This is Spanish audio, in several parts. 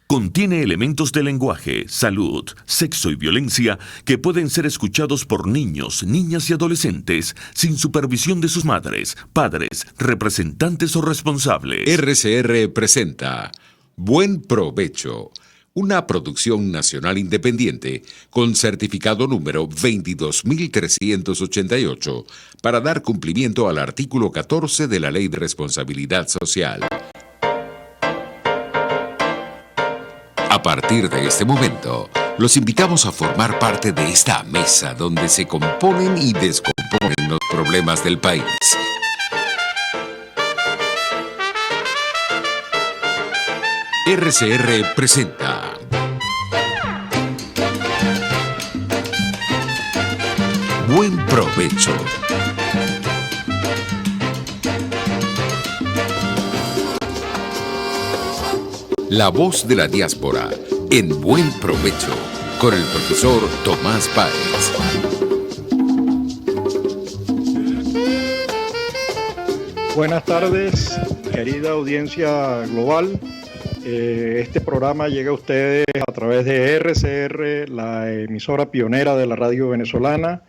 Contiene elementos de lenguaje, salud, sexo y violencia que pueden ser escuchados por niños, niñas y adolescentes sin supervisión de sus madres, padres, representantes o responsables. RCR presenta Buen Provecho, una producción nacional independiente con certificado número 22388 para dar cumplimiento al artículo 14 de la Ley de Responsabilidad Social. A partir de este momento, los invitamos a formar parte de esta mesa donde se componen y descomponen los problemas del país. RCR presenta Buen Provecho. La voz de la diáspora en Buen Provecho con el profesor Tomás Páez. Buenas tardes, querida audiencia global. Este programa llega a ustedes a través de RCR, la emisora pionera de la radio venezolana,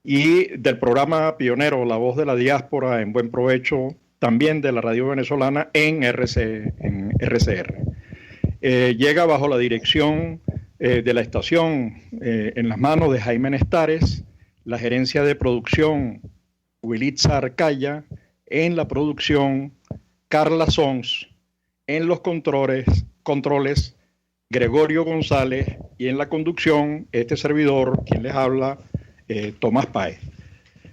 y del programa pionero La Voz de la Diáspora en Buen Provecho, también de la radio venezolana en RCR. Llega bajo la dirección de la estación en las manos de Jaime Nestares, la gerencia de producción Wilitza Arcaya, en la producción Carla Sons, en los controles Gregorio González, y en la conducción este servidor, quien les habla, Tomás Páez.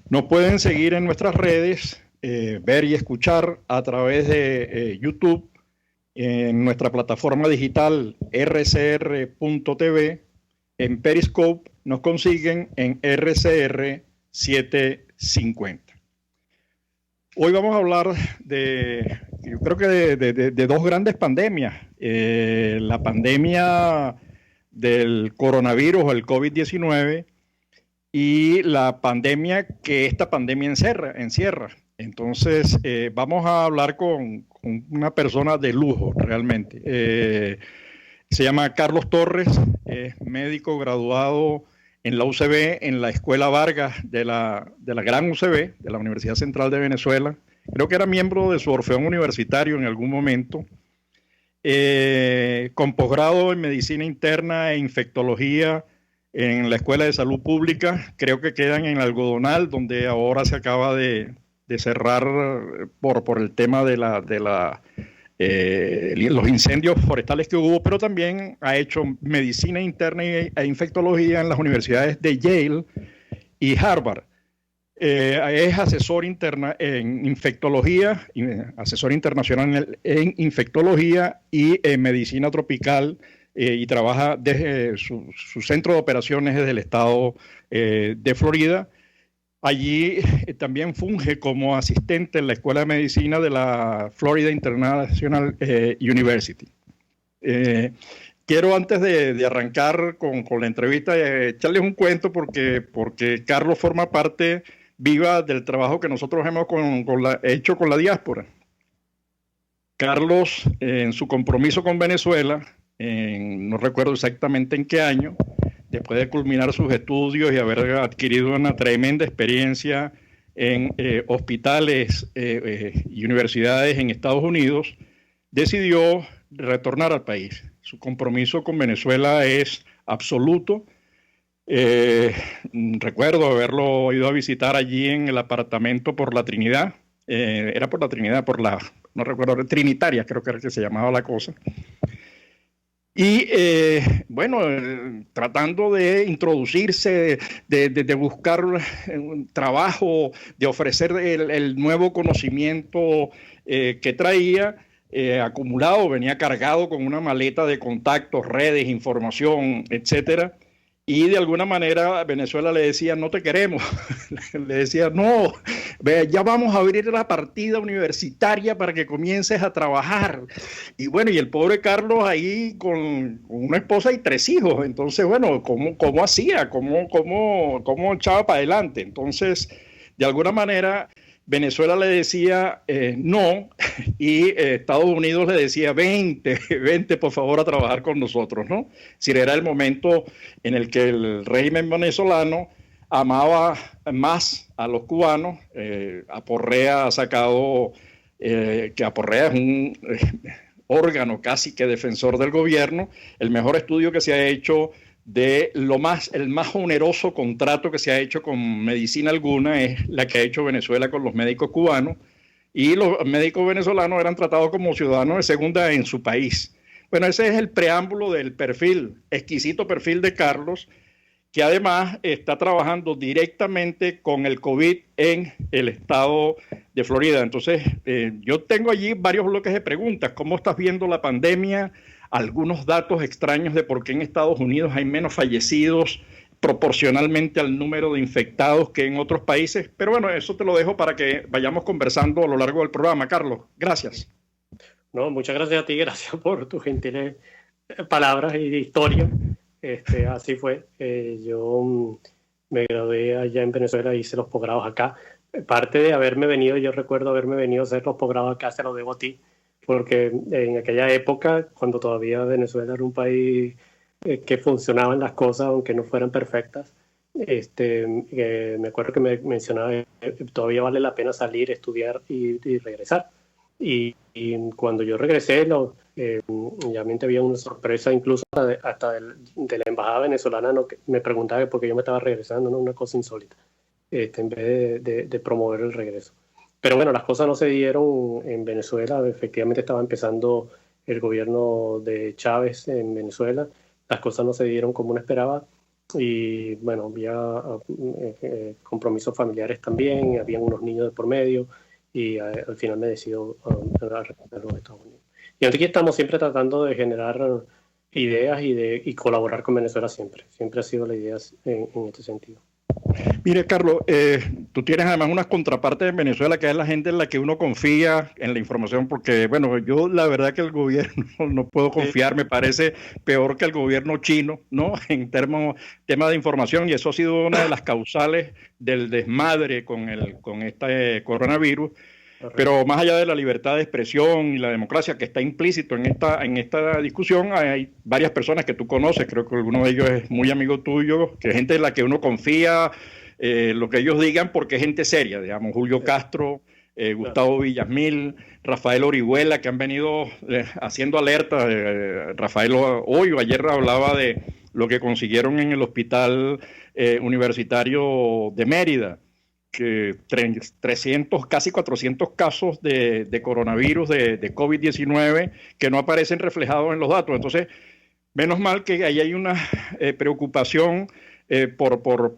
Nos pueden seguir en nuestras redes, ver y escuchar a través de YouTube, en nuestra plataforma digital rcr.tv, en Periscope nos consiguen en RCR 750. Hoy vamos a hablar yo creo que de dos grandes pandemias. La pandemia del coronavirus o el COVID-19 y la pandemia que esta pandemia encierra. Entonces, vamos a hablar con una persona de lujo realmente. Se llama Carlos Torres, es médico graduado en la UCB, en la Escuela Vargas de la gran UCB, de la Universidad Central de Venezuela. Creo que era miembro de su Orfeón Universitario en algún momento. Con posgrado en Medicina Interna e Infectología en la Escuela de Salud Pública. Creo que quedan en Algodonal, donde ahora se acaba de cerrar por el tema de los incendios forestales que hubo, pero también ha hecho medicina interna e infectología en las universidades de Yale y Harvard. Es asesor en infectología, asesor internacional en infectología y en medicina tropical, y trabaja desde su centro de operaciones desde el estado de Florida. Allí también funge como asistente en la Escuela de Medicina de la Florida International University. Quiero, antes de arrancar con la entrevista, echarles un cuento porque Carlos forma parte viva del trabajo que nosotros hemos hecho con la diáspora. Carlos, en su compromiso con Venezuela, no recuerdo exactamente en qué año, después de culminar sus estudios y haber adquirido una tremenda experiencia en hospitales y universidades en Estados Unidos, decidió retornar al país. Su compromiso con Venezuela es absoluto. Recuerdo haberlo ido a visitar allí en el apartamento por la Trinidad. Era por la Trinidad, no recuerdo, Trinitaria creo que era que se llamaba la cosa. Y tratando de introducirse, de buscar un trabajo, de ofrecer el nuevo conocimiento que traía, acumulado, venía cargado con una maleta de contactos, redes, información, etcétera. Y de alguna manera Venezuela le decía, no te queremos. Le decía, no, ya vamos a abrir la partida universitaria para que comiences a trabajar. Y bueno, y el pobre Carlos ahí con una esposa y 3 hijos. Entonces, bueno, ¿cómo hacía? ¿Cómo echaba para adelante? Entonces, de alguna manera, Venezuela le decía no, y Estados Unidos le decía vente por favor a trabajar con nosotros, ¿no? Si era el momento en el que el régimen venezolano amaba más a los cubanos. Aporrea ha sacado que Aporrea es un órgano casi que defensor del gobierno. El mejor estudio que se ha hecho de el más oneroso contrato que se ha hecho con medicina alguna es la que ha hecho Venezuela con los médicos cubanos, y los médicos venezolanos eran tratados como ciudadanos de segunda en su país. Bueno, ese es el preámbulo del exquisito perfil de Carlos, que además está trabajando directamente con el COVID en el estado de Florida. Entonces, yo tengo allí varios bloques de preguntas. ¿Cómo estás viendo la pandemia? Algunos datos extraños de por qué en Estados Unidos hay menos fallecidos proporcionalmente al número de infectados que en otros países. Pero bueno, eso te lo dejo para que vayamos conversando a lo largo del programa. Carlos, gracias. No, muchas gracias a ti, gracias por tus gentiles palabras y de historia. Así fue. Yo me gradué allá en Venezuela, hice los posgrados acá. Parte de haberme venido, yo recuerdo haberme venido a hacer los posgrados acá, se lo debo a ti, porque en aquella época, cuando todavía Venezuela era un país que funcionaban las cosas, aunque no fueran perfectas, me acuerdo que me mencionaba todavía vale la pena salir, estudiar y regresar. Y cuando yo regresé, obviamente había una sorpresa, incluso hasta de la embajada venezolana, ¿no? Que me preguntaba por qué yo me estaba regresando, ¿no? Una cosa insólita, en vez de promover el regreso. Pero bueno, las cosas no se dieron en Venezuela. Efectivamente estaba empezando el gobierno de Chávez en Venezuela. Las cosas no se dieron como uno esperaba. Y bueno, había compromisos familiares también, habían unos niños de por medio. Y al final me decido a los Estados Unidos. Y aquí estamos siempre tratando de generar ideas y colaborar con Venezuela siempre. Siempre ha sido la idea en este sentido. Mire, Carlos, tú tienes además unas contrapartes en Venezuela, que es la gente en la que uno confía en la información, porque, bueno, yo la verdad que el gobierno no puedo confiar, me parece peor que el gobierno chino, ¿no? En tema de información, y eso ha sido una de las causales del desmadre con este coronavirus. Pero más allá de la libertad de expresión y la democracia que está implícito en esta discusión, hay varias personas que tú conoces, creo que alguno de ellos es muy amigo tuyo, que es gente en la que uno confía lo que ellos digan, porque es gente seria, digamos, Julio Castro, Gustavo Villasmil, Rafael Orihuela, que han venido haciendo alertas. Rafael hoy o ayer hablaba de lo que consiguieron en el hospital universitario de Mérida, que 300, casi 400 casos de coronavirus, de COVID-19, que no aparecen reflejados en los datos. Entonces, menos mal que ahí hay una preocupación por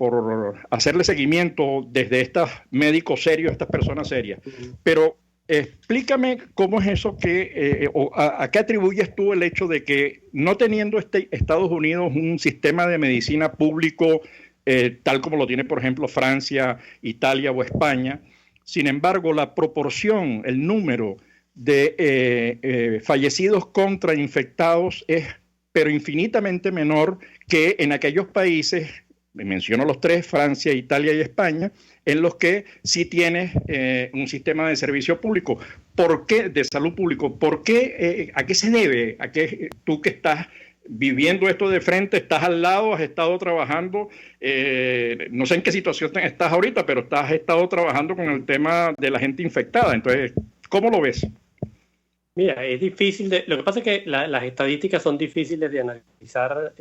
hacerle seguimiento desde estos médicos serios, estas personas serias. Pero explícame cómo es eso ¿a qué atribuyes tú el hecho de que, no teniendo Estados Unidos un sistema de medicina público tal como lo tiene, por ejemplo, Francia, Italia o España, sin embargo, la proporción, el número de fallecidos contra infectados es pero infinitamente menor que en aquellos países, menciono los tres, Francia, Italia y España, en los que sí tienes un sistema de servicio público? ¿Por qué? De salud público. ¿Por qué? ¿A qué se debe? ¿A qué tú que estás viviendo esto de frente, estás al lado, has estado trabajando, no sé en qué situación estás ahorita, pero has estado trabajando con el tema de la gente infectada? Entonces, ¿cómo lo ves? Mira, es difícil lo que pasa es que las estadísticas son difíciles de analizar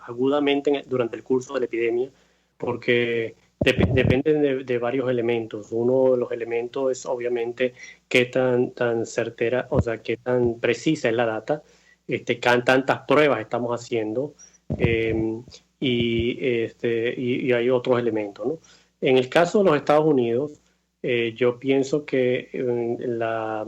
agudamente durante el curso de la epidemia, porque dependen de varios elementos. Uno de los elementos es obviamente qué tan certera, o sea, qué tan precisa es la data, tantas pruebas estamos haciendo, y hay otros elementos, ¿no? En el caso de los Estados Unidos, yo pienso que la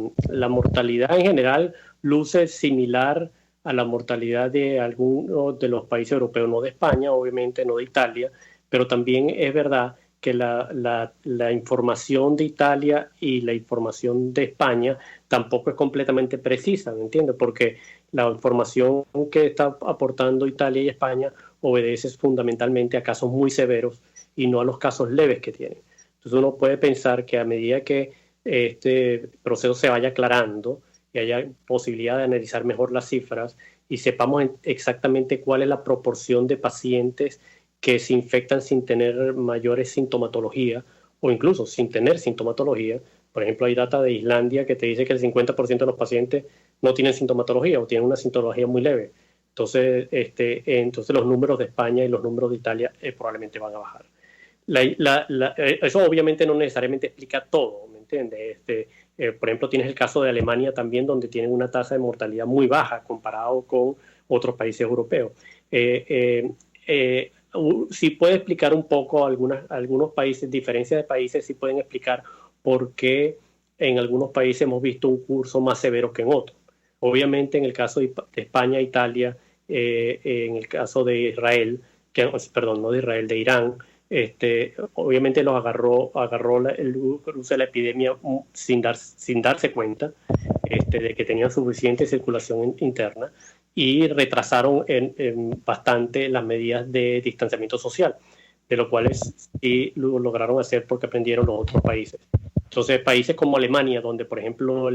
mortalidad en general luce similar a la mortalidad de algunos de los países europeos, no de España, obviamente, no de Italia, pero también es verdad que la información de Italia y la información de España tampoco es completamente precisa, ¿me entiendes? Porque la información que está aportando Italia y España obedece fundamentalmente a casos muy severos y no a los casos leves que tienen. Entonces uno puede pensar que a medida que este proceso se vaya aclarando y haya posibilidad de analizar mejor las cifras y sepamos exactamente cuál es la proporción de pacientes que se infectan sin tener mayores sintomatología o incluso sin tener sintomatología. Por ejemplo, hay data de Islandia que te dice que el 50% de los pacientes no tienen sintomatología o tienen una sintomatología muy leve. Entonces los números de España y los números de Italia probablemente van a bajar. Eso obviamente no necesariamente explica todo, ¿me entiendes? Por ejemplo, tienes el caso de Alemania también, donde tienen una tasa de mortalidad muy baja comparado con otros países europeos. Sí puede explicar un poco algunos países, diferencias de países, sí pueden explicar por qué en algunos países hemos visto un curso más severo que en otros. Obviamente en el caso de España, Italia, en el caso de Israel, no de Israel, de Irán, obviamente los agarró el cruce de la epidemia sin darse cuenta de que tenían suficiente circulación interna y retrasaron bastante las medidas de distanciamiento social, de lo cual sí lo lograron hacer porque aprendieron los otros países. Entonces, países como Alemania, donde, por ejemplo,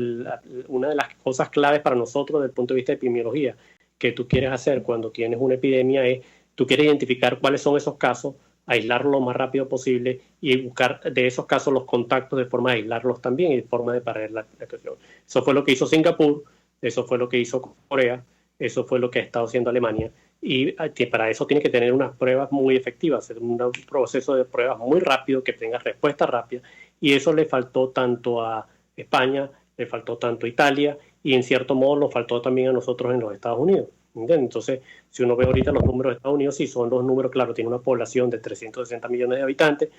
una de las cosas claves para nosotros desde el punto de vista de epidemiología que tú quieres hacer cuando tienes una epidemia es, tú quieres identificar cuáles son esos casos, aislarlos lo más rápido posible y buscar de esos casos los contactos de forma de aislarlos también y de forma de parar la cuestión. Eso fue lo que hizo Singapur, eso fue lo que hizo Corea, eso fue lo que ha estado haciendo Alemania, y para eso tiene que tener unas pruebas muy efectivas, un proceso de pruebas muy rápido que tenga respuesta rápida, y eso le faltó tanto a España, le faltó tanto a Italia, y en cierto modo nos faltó también a nosotros en los Estados Unidos. ¿Entiendes? Entonces, si uno ve ahorita los números de Estados Unidos, sí son los números, claro, tiene una población de 360 millones de habitantes,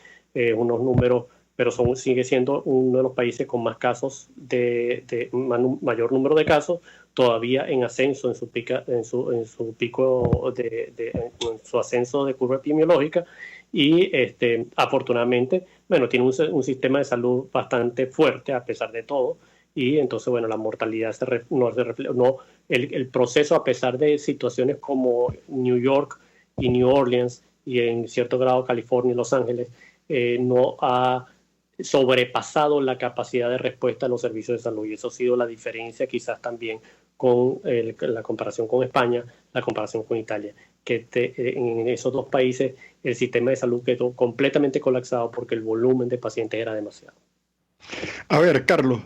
unos números, pero sigue siendo uno de los países con más casos, mayor número de casos, todavía en ascenso en su pico en su ascenso de curva epidemiológica, y afortunadamente, bueno, tiene un sistema de salud bastante fuerte a pesar de todo, y entonces, bueno, la mortalidad el proceso, a pesar de situaciones como New York y New Orleans y en cierto grado California y Los Ángeles, no ha sobrepasado la capacidad de respuesta de los servicios de salud, y eso ha sido la diferencia quizás también con la comparación con España, la comparación con Italia, que en esos dos países el sistema de salud quedó completamente colapsado porque el volumen de pacientes era demasiado. A ver, Carlos,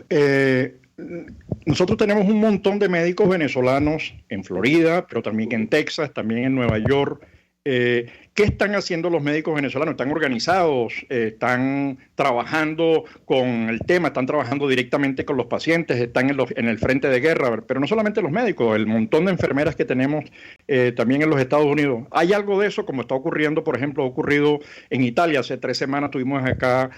nosotros tenemos un montón de médicos venezolanos en Florida, pero también en Texas, también en Nueva York. ¿Qué están haciendo los médicos venezolanos? ¿Están organizados? ¿Están trabajando con el tema? ¿Están trabajando directamente con los pacientes? ¿Están en el frente de guerra? Pero no solamente los médicos, el montón de enfermeras que tenemos también en los Estados Unidos. ¿Hay algo de eso como está ocurriendo? Por ejemplo, ha ocurrido en Italia. Hace 3 semanas tuvimos acá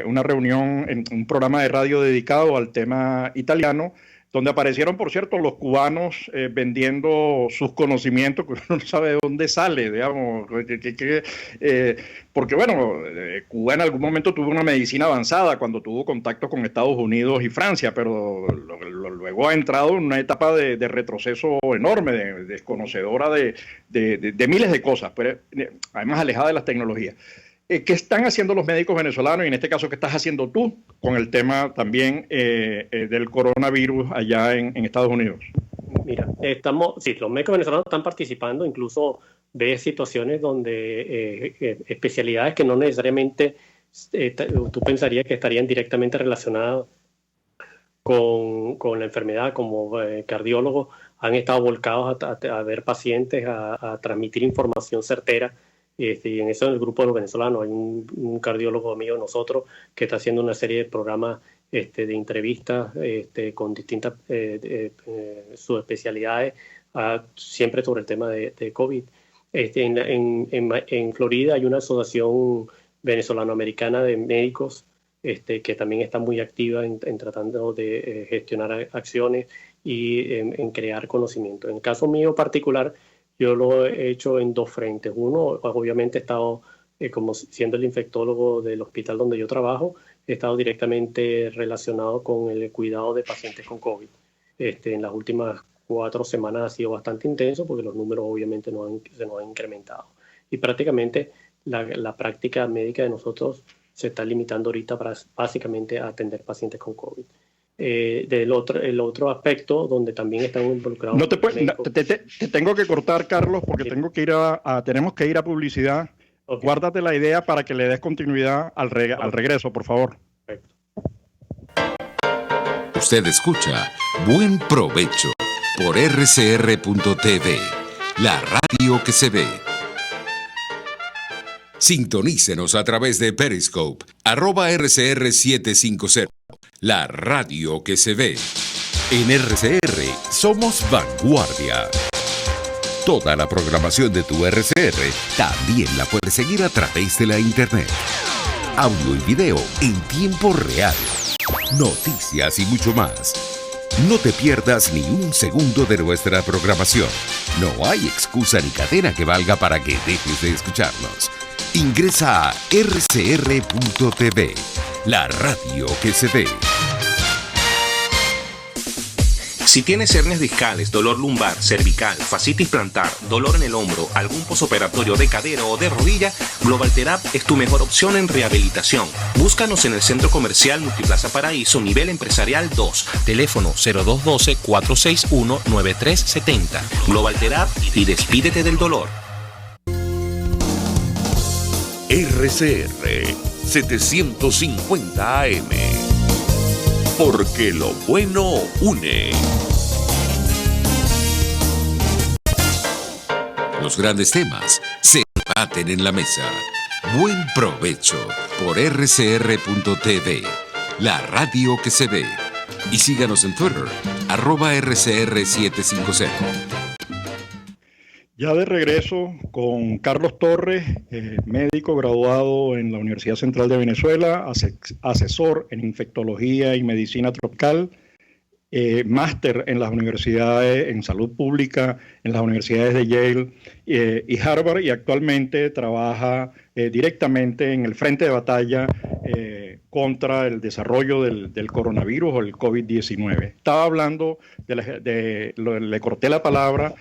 una reunión, un programa de radio dedicado al tema italiano, donde aparecieron, por cierto, los cubanos vendiendo sus conocimientos, que uno no sabe de dónde sale, digamos, porque, bueno, Cuba en algún momento tuvo una medicina avanzada cuando tuvo contacto con Estados Unidos y Francia, pero luego ha entrado en una etapa de retroceso enorme, desconocedora de miles de cosas, pero además alejada de las tecnologías. ¿Qué están haciendo los médicos venezolanos y en este caso qué estás haciendo tú con el tema también del coronavirus allá en Estados Unidos? Mira, los médicos venezolanos están participando, incluso ves situaciones donde especialidades que no necesariamente tú pensarías que estarían directamente relacionadas con la enfermedad, como cardiólogos, han estado volcados a ver pacientes, a transmitir información certera. Y en eso, en el grupo de los venezolanos, hay un cardiólogo amigo de nosotros que está haciendo una serie de programas de entrevistas con distintas subespecialidades, siempre sobre el tema de COVID. En Florida hay una asociación venezolano-americana de médicos que también está muy activa en tratando de gestionar acciones y en crear conocimiento. En el caso mío particular, yo lo he hecho en 2 frentes. Uno, obviamente he estado, como siendo el infectólogo del hospital donde yo trabajo, he estado directamente relacionado con el cuidado de pacientes con COVID. En las últimas 4 semanas ha sido bastante intenso porque los números obviamente se nos han incrementado. Y prácticamente la práctica médica de nosotros se está limitando ahorita básicamente a atender pacientes con COVID. El otro aspecto donde también están involucrados... Te tengo que cortar, Carlos, porque tengo que ir tenemos que ir a publicidad. Okay. Guárdate la idea para que le des continuidad al regreso, por favor. Perfecto. Usted escucha Buen Provecho por rcr.tv, la radio que se ve. Sintonícenos a través de Periscope, @RCR750, la radio que se ve. En RCR somos vanguardia. Toda la programación de tu RCR también la puedes seguir a través de la internet. Audio y video en tiempo real. Noticias y mucho más. No te pierdas ni un segundo de nuestra programación. No hay excusa ni cadena que valga para que dejes de escucharnos. Ingresa a rcr.tv, la radio que se ve. Si tienes hernias discales, dolor lumbar, cervical, fascitis plantar, dolor en el hombro, algún posoperatorio de cadera o de rodilla, Global Therap es tu mejor opción en rehabilitación. Búscanos en el Centro Comercial Multiplaza Paraíso, nivel empresarial 2. Teléfono 0212-461-9370. Global Therap y despídete del dolor. RCR 750 AM. Porque lo bueno une. Los grandes temas se debaten en la mesa. Buen provecho por rcr.tv, la radio que se ve. Y síganos en Twitter, @rcr750. Ya de regreso con Carlos Torres, médico graduado en la Universidad Central de Venezuela, asesor en infectología y medicina tropical, máster en las universidades en salud pública, en las universidades de Yale y Harvard, y actualmente trabaja directamente en el frente de batalla contra el desarrollo del coronavirus o el COVID-19. Estaba hablando, le corté la palabra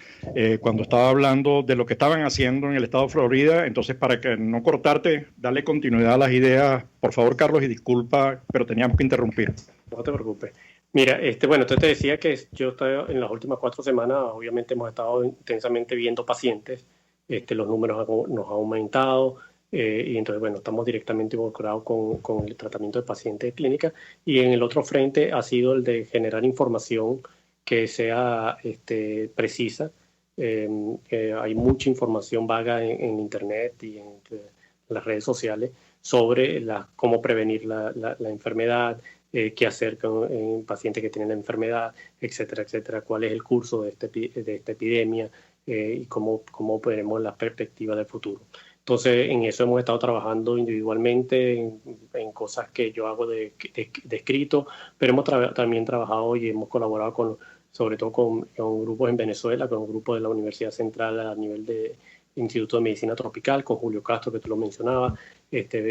cuando estaba hablando de lo que estaban haciendo en el estado de Florida. Entonces, para que no cortarte, dale continuidad a las ideas, por favor, Carlos, y disculpa, pero teníamos que interrumpir. No te preocupes. Mira, bueno, entonces te decía que yo en las últimas 4 semanas, obviamente hemos estado intensamente viendo pacientes, los números nos han aumentado, y entonces, bueno, estamos directamente involucrados con el tratamiento de pacientes de clínica, y en el otro frente ha sido el de generar información que sea precisa. Hay mucha información vaga en Internet y en las redes sociales sobre cómo prevenir la enfermedad, qué hacer con pacientes que tienen la enfermedad, etcétera, etcétera, cuál es el curso de esta epidemia y cómo veremos las perspectivas del futuro. Entonces, en eso hemos estado trabajando individualmente en cosas que yo hago de escrito, pero hemos también trabajado y hemos colaborado sobre todo con grupos en Venezuela, con un grupo de la Universidad Central a nivel de Instituto de Medicina Tropical, con Julio Castro, que tú lo mencionabas,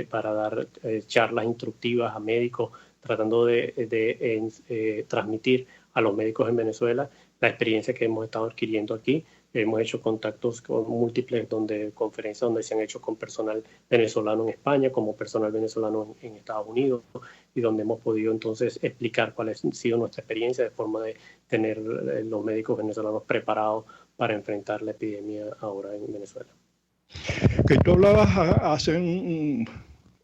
para dar charlas instructivas a médicos, tratando de transmitir a los médicos en Venezuela la experiencia que hemos estado adquiriendo aquí. Hemos hecho contactos con múltiples conferencias donde se han hecho con personal venezolano en España, como personal venezolano en Estados Unidos, y donde hemos podido entonces explicar cuál ha sido nuestra experiencia de forma de tener los médicos venezolanos preparados para enfrentar la epidemia ahora en Venezuela. Que tú hablabas hace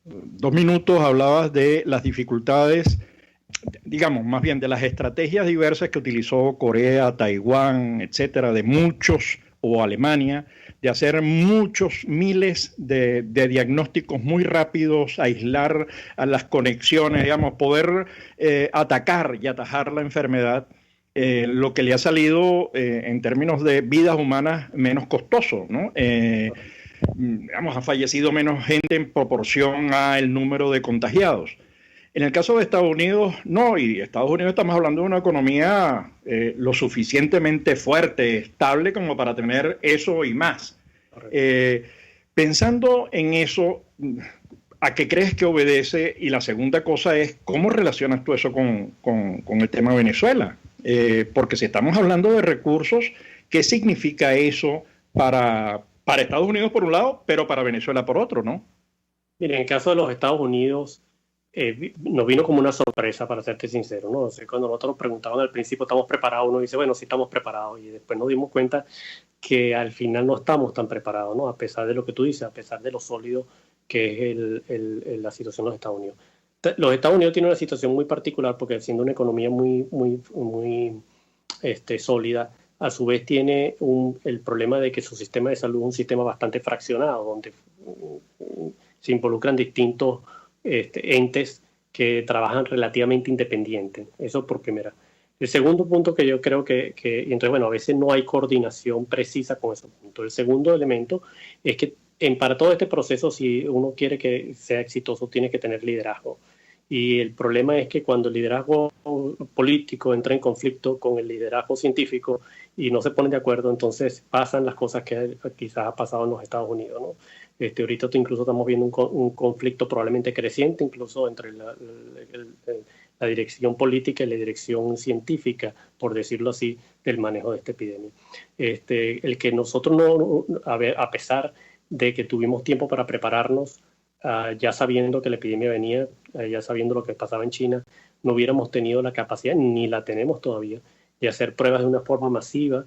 2 minutos, hablabas de las dificultades, digamos, más bien de las estrategias diversas que utilizó Corea, Taiwán, etcétera, de muchos, o Alemania, de hacer muchos miles de diagnósticos muy rápidos, aislar a las conexiones, digamos, poder atacar y atajar la enfermedad, lo que le ha salido en términos de vidas humanas menos costoso, ¿no? Ha fallecido menos gente en proporción al número de contagiados. En el caso de Estados Unidos, no, y Estados Unidos estamos hablando de una economía lo suficientemente fuerte, estable como para tener eso y más. Pensando en eso, ¿a qué crees que obedece? Y la segunda cosa es, ¿cómo relacionas tú eso con el tema de Venezuela? Porque si estamos hablando de recursos, ¿qué significa eso para Estados Unidos por un lado, pero para Venezuela por otro, no? Mira, en el caso de los Estados Unidos, nos vino como una sorpresa, para serte sincero, ¿no? O sea, cuando nosotros nos preguntaban al principio, ¿estamos preparados? Uno dice, bueno, sí estamos preparados. Y después nos dimos cuenta que al final no estamos tan preparados, ¿no? A pesar de lo que tú dices, a pesar de lo sólido que es la situación en los Estados Unidos. Los Estados Unidos tienen una situación muy particular porque siendo una economía muy sólida, a su vez tiene el problema de que su sistema de salud es un sistema bastante fraccionado, donde se involucran distintos entes que trabajan relativamente independientes. Eso por primera. El segundo punto que yo creo entonces, bueno, a veces no hay coordinación precisa con ese punto. El segundo elemento es que para todo este proceso, si uno quiere que sea exitoso, tiene que tener liderazgo. Y el problema es que cuando el liderazgo político entra en conflicto con el liderazgo científico y no se ponen de acuerdo, entonces pasan las cosas que quizás ha pasado en los Estados Unidos, ¿no? Ahorita incluso estamos viendo un conflicto probablemente creciente, incluso entre la dirección política y la dirección científica, por decirlo así, del manejo de esta epidemia. El que nosotros a pesar de que tuvimos tiempo para prepararnos, ya sabiendo que la epidemia venía, ya sabiendo lo que pasaba en China, no hubiéramos tenido la capacidad, ni la tenemos todavía, de hacer pruebas de una forma masiva.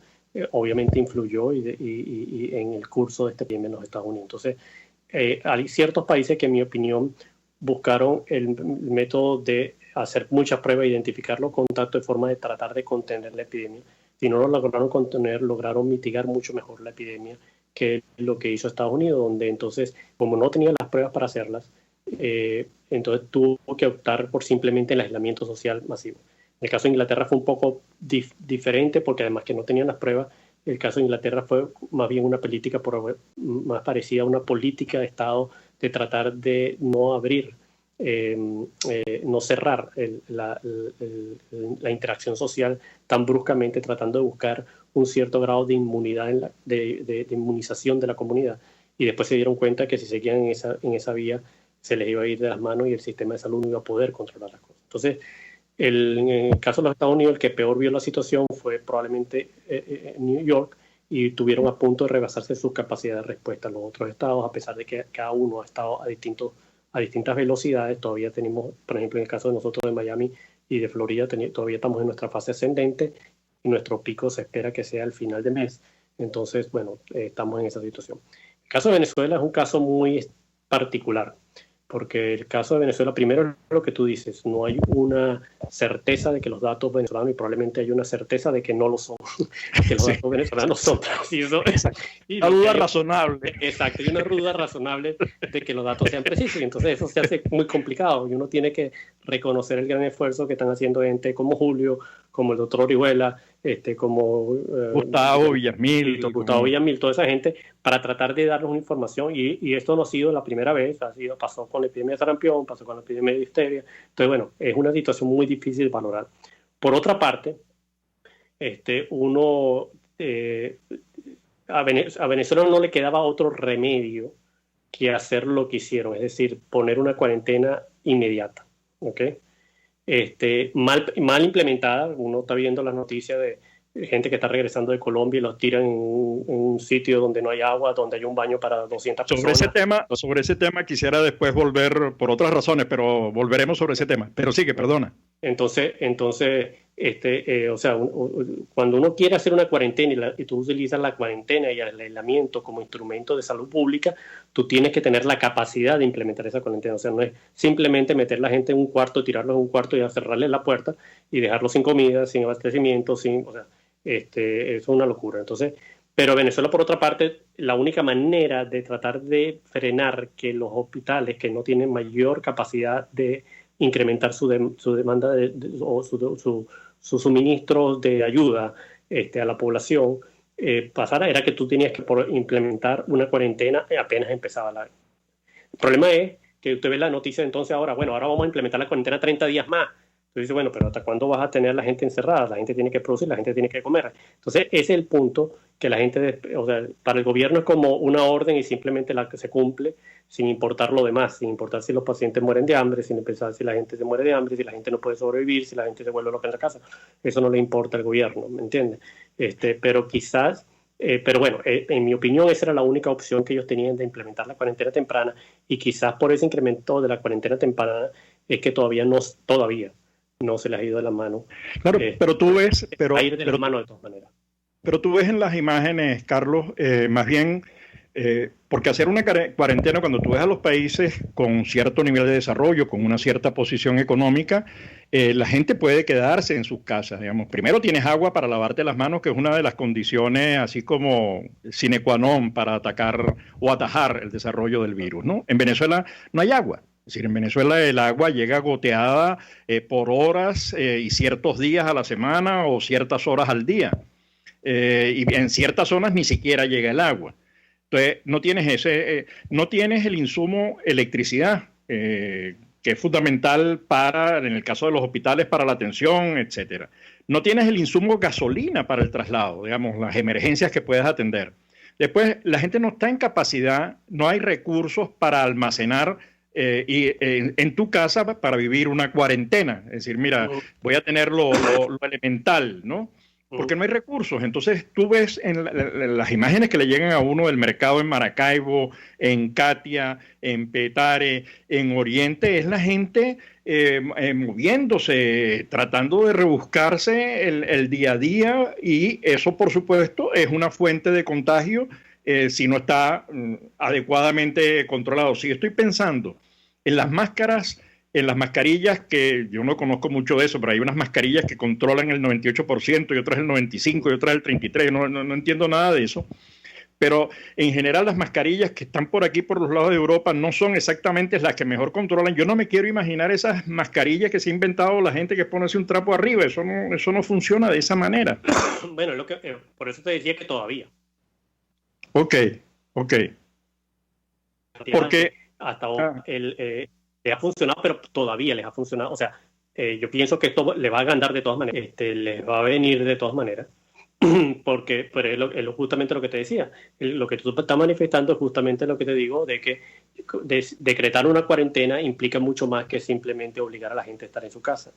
Obviamente influyó y en el curso de esta epidemia en los Estados Unidos. Entonces, hay ciertos países que, en mi opinión, buscaron el método de hacer muchas pruebas, identificar los contactos de forma de tratar de contener la epidemia. Si no lo lograron contener, lograron mitigar mucho mejor la epidemia que lo que hizo Estados Unidos, donde entonces, como no tenía las pruebas para hacerlas, entonces tuvo que optar por simplemente el aislamiento social masivo. En el caso de Inglaterra fue un poco diferente porque además que no tenían las pruebas, el caso de Inglaterra fue más bien una política más parecida a una política de Estado de tratar de no abrir, no cerrar la interacción social tan bruscamente, tratando de buscar un cierto grado de inmunidad, de inmunización de la comunidad. Y después se dieron cuenta que si seguían en esa vía se les iba a ir de las manos y el sistema de salud no iba a poder controlar las cosas. Entonces, en el caso de los Estados Unidos, el que peor vio la situación fue probablemente New York, y tuvieron a punto de rebasarse su capacidad de respuesta a los otros estados, a pesar de que cada uno ha estado a distintas velocidades. Todavía tenemos, por ejemplo, en el caso de nosotros de Miami y de Florida, todavía estamos en nuestra fase ascendente y nuestro pico se espera que sea al final de mes. Entonces, bueno, estamos en esa situación. El caso de Venezuela es un caso muy particular, porque el caso de Venezuela, primero es lo que tú dices, no hay una certeza de que los datos venezolanos, y probablemente hay una certeza de que no lo son, que los datos venezolanos son precisos. Una duda razonable. Exacto, y una duda razonable de que los datos sean precisos, y entonces eso se hace muy complicado, y uno tiene que reconocer el gran esfuerzo que están haciendo gente como Julio, como el doctor Orihuela, como Gustavo Villamil, toda esa gente, para tratar de darnos una información, y esto no ha sido la primera vez, pasó con la epidemia de sarampión, pasó con la epidemia de difteria. Entonces, bueno, es una situación muy difícil de valorar. Por otra parte, a Venezuela no le quedaba otro remedio que hacer lo que hicieron, es decir, poner una cuarentena inmediata, ¿ok? Mal implementada. Uno está viendo las noticias de gente que está regresando de Colombia y los tiran en un sitio donde no hay agua, donde hay un baño para 200 personas. Sobre ese tema quisiera después volver por otras razones, pero volveremos sobre ese tema. Pero sigue, perdona. Entonces, cuando uno quiere hacer una cuarentena y tú utilizas la cuarentena y el aislamiento como instrumento de salud pública, tú tienes que tener la capacidad de implementar esa cuarentena. O sea, no es simplemente meter la gente en un cuarto, tirarlos en un cuarto y cerrarles la puerta y dejarlos sin comida, sin abastecimiento, es una locura. Entonces, pero Venezuela, por otra parte, la única manera de tratar de frenar que los hospitales que no tienen mayor capacidad de incrementar su demanda o sus suministros de ayuda a la población pasara, era que tú tenías que implementar una cuarentena apenas empezaba la... El problema es que usted ve la noticia entonces ahora vamos a implementar la cuarentena 30 días más. Entonces dice, bueno, pero ¿hasta cuándo vas a tener a la gente encerrada? La gente tiene que producir, la gente tiene que comer. Entonces ese es el punto que la gente, para el gobierno es como una orden y simplemente la que se cumple sin importar lo demás, sin importar si los pacientes mueren de hambre, sin pensar si la gente se muere de hambre, si la gente no puede sobrevivir, si la gente se vuelve loca en la casa. Eso no le importa al gobierno, ¿me entiendes? Pero quizás Pero bueno, en mi opinión esa era la única opción que ellos tenían de implementar la cuarentena temprana, y quizás por ese incremento de la cuarentena temprana es que todavía no se les ha ido de la mano. Claro, pero tú ves... Va a ir de la mano de todas maneras. Pero tú ves en las imágenes, Carlos, más bien, porque hacer una cuarentena, cuando tú ves a los países con cierto nivel de desarrollo, con una cierta posición económica, la gente puede quedarse en sus casas, digamos. Primero tienes agua para lavarte las manos, que es una de las condiciones así como sine qua non para atacar o atajar el desarrollo del virus, ¿no? En Venezuela no hay agua. Es decir, en Venezuela el agua llega goteada por horas y ciertos días a la semana o ciertas horas al día. Y en ciertas zonas ni siquiera llega el agua. Entonces, no tienes el insumo electricidad, que es fundamental en el caso de los hospitales, para la atención, etcétera. No tienes el insumo gasolina para el traslado, digamos, las emergencias que puedas atender. Después, la gente no está en capacidad, no hay recursos para almacenar en tu casa para vivir una cuarentena. Es decir, mira, voy a tener lo elemental, ¿no? Porque no hay recursos. Entonces tú ves en las imágenes que le llegan a uno del mercado en Maracaibo, en Catia, en Petare, en Oriente, es la gente moviéndose, tratando de rebuscarse el día a día, y eso por supuesto es una fuente de contagio si no está adecuadamente controlado. Si estoy pensando en las máscaras, en las mascarillas, que yo no conozco mucho de eso, pero hay unas mascarillas que controlan el 98% y otras el 95% y otras el 33%, no entiendo nada de eso. Pero en general las mascarillas que están por aquí, por los lados de Europa, no son exactamente las que mejor controlan. Yo no me quiero imaginar esas mascarillas que se ha inventado la gente que pone así un trapo arriba. Eso no funciona de esa manera. Bueno, por eso te decía que todavía. Ok. Porque hasta ahora les ha funcionado, pero todavía les ha funcionado. O sea, yo pienso que esto le va a ganar de todas maneras, les va a venir de todas maneras, porque pero es justamente lo que te decía. Lo que tú estás manifestando es justamente lo que te digo, de que decretar una cuarentena implica mucho más que simplemente obligar a la gente a estar en su casa.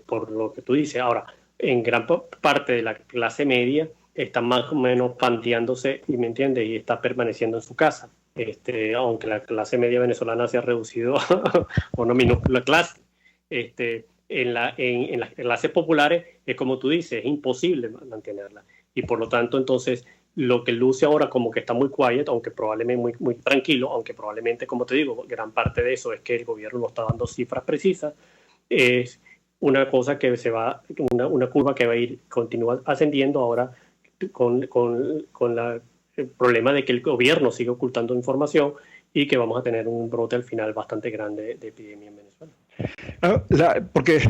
Por lo que tú dices. Ahora, en gran parte de la clase media está más o menos panteándose, y me entiendes, y está permaneciendo en su casa. Aunque la clase media venezolana se ha reducido a una minúscula clase, en las clases populares es como tú dices, es imposible mantenerla, y por lo tanto entonces lo que luce ahora como que está muy quiet, aunque probablemente muy tranquilo, aunque probablemente, como te digo, gran parte de eso es que el gobierno no está dando cifras precisas, es una cosa que una curva que va a continúa ascendiendo ahora con el problema de que el gobierno sigue ocultando información y que vamos a tener un brote al final bastante grande de epidemia en Venezuela. Porque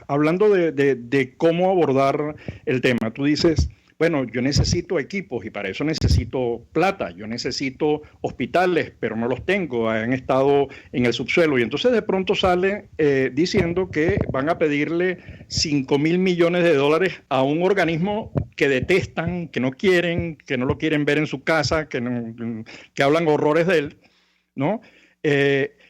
hablando de cómo abordar el tema, tú dices, bueno, yo necesito equipos y para eso necesito plata, yo necesito hospitales, pero no los tengo, han estado en el subsuelo, y entonces de pronto sale diciendo que van a pedirle $5.000 millones a un organismo que detestan, que no lo quieren ver en su casa, que hablan horrores de él, ¿no?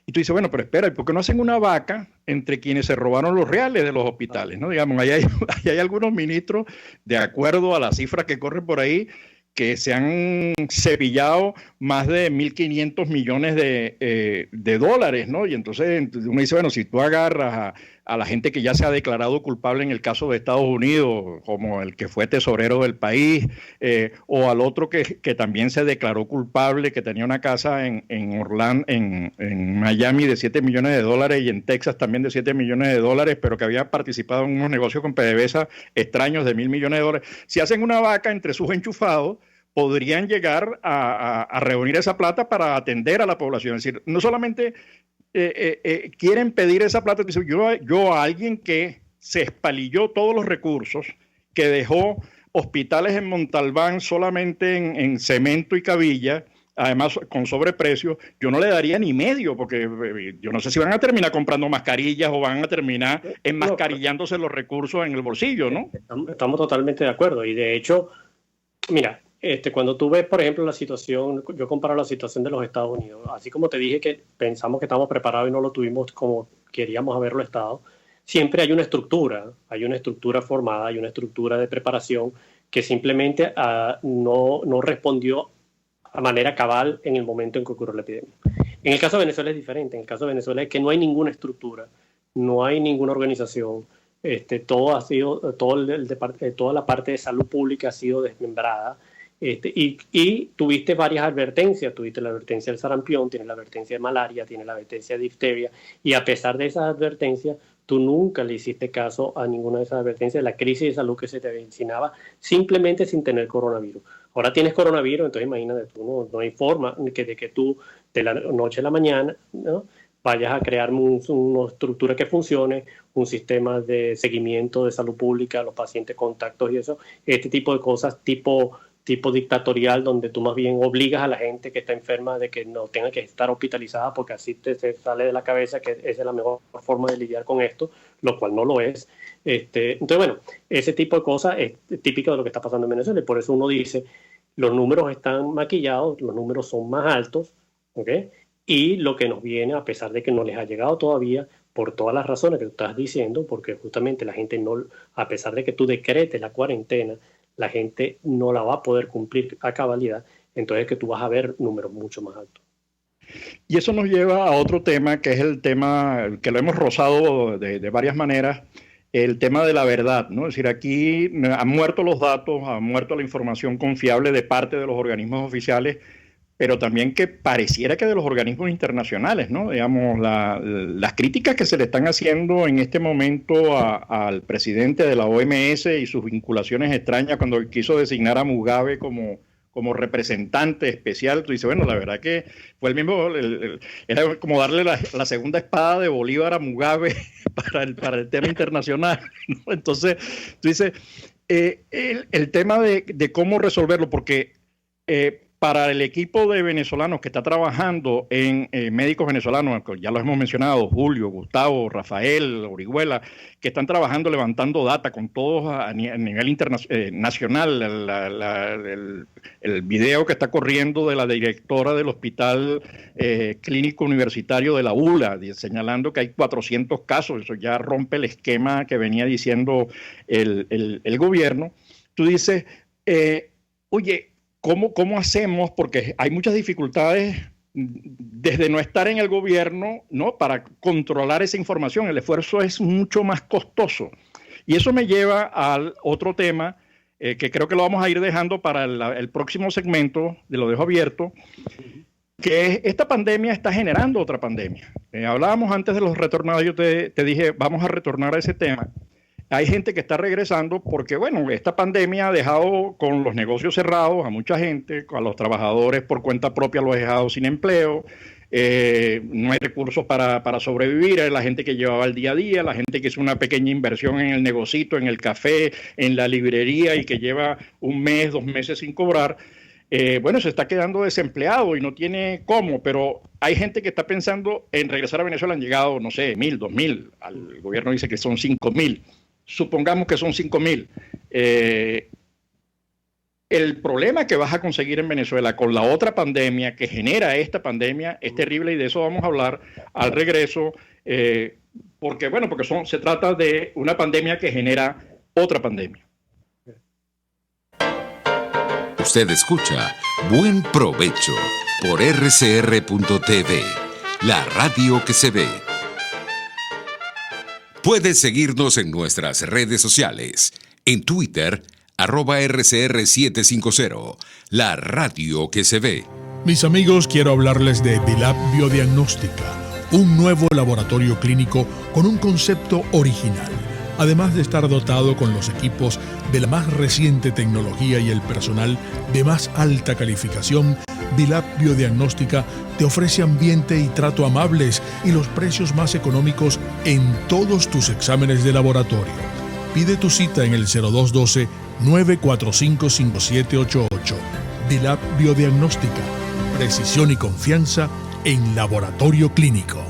Y tú dices, bueno, pero espera, ¿por qué no hacen una vaca entre quienes se robaron los reales de los hospitales, ¿no? Digamos, ahí hay algunos ministros, de acuerdo a las cifras que corren por ahí, que se han cepillado más de 1.500 millones de dólares, ¿no? Y entonces uno dice, bueno, si tú agarras a la gente que ya se ha declarado culpable en el caso de Estados Unidos, como el que fue tesorero del país, o al otro que también se declaró culpable, que tenía una casa en Orlando, en Miami de $7 millones y en Texas también de $7 millones, pero que había participado en unos negocios con PDVSA extraños de $1.000 millones. Si hacen una vaca entre sus enchufados, podrían llegar a reunir esa plata para atender a la población. Es decir, no solamente quieren pedir esa plata, yo a alguien que se espalilló todos los recursos, que dejó hospitales en Montalbán solamente en cemento y cabilla, además con sobreprecio, yo no le daría ni medio, porque yo no sé si van a terminar comprando mascarillas o van a terminar enmascarillándose los recursos en el bolsillo, ¿no? Estamos totalmente de acuerdo, y de hecho, mira, cuando tú ves, por ejemplo, la situación, yo comparo la situación de los Estados Unidos, así como te dije que pensamos que estamos preparados y no lo tuvimos como queríamos haberlo estado, siempre hay una estructura formada, hay una estructura de preparación que simplemente no respondió a manera cabal en el momento en que ocurrió la epidemia. En el caso de Venezuela es diferente. En el caso de Venezuela es que no hay ninguna estructura, no hay ninguna organización. Todo ha sido, toda la parte de salud pública ha sido desmembrada. Y tuviste varias advertencias. Tuviste la advertencia del sarampión, tienes la advertencia de malaria, tienes la advertencia de difteria. Y a pesar de esas advertencias, tú nunca le hiciste caso a ninguna de esas advertencias de la crisis de salud que se te avecinaba simplemente sin tener coronavirus. Ahora tienes coronavirus, entonces imagínate, tú no hay forma de que tú de la noche a la mañana, ¿no?, vayas a crear una estructura que funcione, un sistema de seguimiento de salud pública, los pacientes, contactos y eso, este tipo de cosas tipo dictatorial, donde tú más bien obligas a la gente que está enferma de que no tenga que estar hospitalizada, porque así te sale de la cabeza que esa es la mejor forma de lidiar con esto, lo cual no lo es. Entonces, bueno, ese tipo de cosas es típico de lo que está pasando en Venezuela, y por eso uno dice, los números están maquillados, los números son más altos, ¿ok? Y lo que nos viene, a pesar de que no les ha llegado todavía, por todas las razones que tú estás diciendo, porque justamente la gente no, a pesar de que tú decretes la cuarentena, la gente no la va a poder cumplir a cabalidad, entonces que tú vas a ver números mucho más altos. Y eso nos lleva a otro tema, que es el tema que lo hemos rozado de varias maneras, el tema de la verdad, ¿no? Es decir, aquí han muerto los datos, ha muerto la información confiable de parte de los organismos oficiales, pero también que pareciera que de los organismos internacionales, ¿no? Digamos, las críticas que se le están haciendo en este momento al presidente de la OMS y sus vinculaciones extrañas cuando él quiso designar a Mugabe como representante especial, tú dices, bueno, la verdad que fue el mismo, era como darle la segunda espada de Bolívar a Mugabe para el tema internacional, ¿no? Entonces, tú dices, el tema de cómo resolverlo, porque para el equipo de venezolanos que está trabajando en médicos venezolanos, ya los hemos mencionado, Julio, Gustavo, Rafael, Orihuela, que están trabajando levantando data con todos a nivel nacional, el video que está corriendo de la directora del Hospital Clínico Universitario de la ULA, señalando que hay 400 casos, eso ya rompe el esquema que venía diciendo el gobierno. Tú dices, oye, ¿Cómo hacemos? Porque hay muchas dificultades desde no estar en el gobierno, ¿no?, para controlar esa información. El esfuerzo es mucho más costoso. Y eso me lleva al otro tema que creo que lo vamos a ir dejando para el próximo segmento, lo dejo abierto, que es, esta pandemia está generando otra pandemia. Hablábamos antes de los retornados, yo te dije, vamos a retornar a ese tema. Hay gente que está regresando porque, bueno, esta pandemia ha dejado con los negocios cerrados a mucha gente, a los trabajadores por cuenta propia los ha dejado sin empleo, no hay recursos para sobrevivir, la gente que llevaba el día a día, la gente que hizo una pequeña inversión en el negocito, en el café, en la librería y que lleva 1 mes, 2 meses sin cobrar, bueno, se está quedando desempleado y no tiene cómo, pero hay gente que está pensando en regresar a Venezuela, han llegado, no sé, 1,000, 2,000, el gobierno dice que son 5,000. Supongamos que son 5,000. El problema que vas a conseguir en Venezuela con la otra pandemia que genera esta pandemia es terrible, y de eso vamos a hablar al regreso, porque se trata de una pandemia que genera otra pandemia. Usted escucha Buen Provecho por rcr.tv, la radio que se ve. Puedes seguirnos en nuestras redes sociales. En Twitter, @RCR750, la radio que se ve. Mis amigos, quiero hablarles de Bilab Biodiagnóstica, un nuevo laboratorio clínico con un concepto original. Además de estar dotado con los equipos de la más reciente tecnología y el personal de más alta calificación, Bilab Biodiagnóstica te ofrece ambiente y trato amables y los precios más económicos en todos tus exámenes de laboratorio. Pide tu cita en el 0212-945-5788. Bilab Biodiagnóstica, precisión y confianza en laboratorio clínico.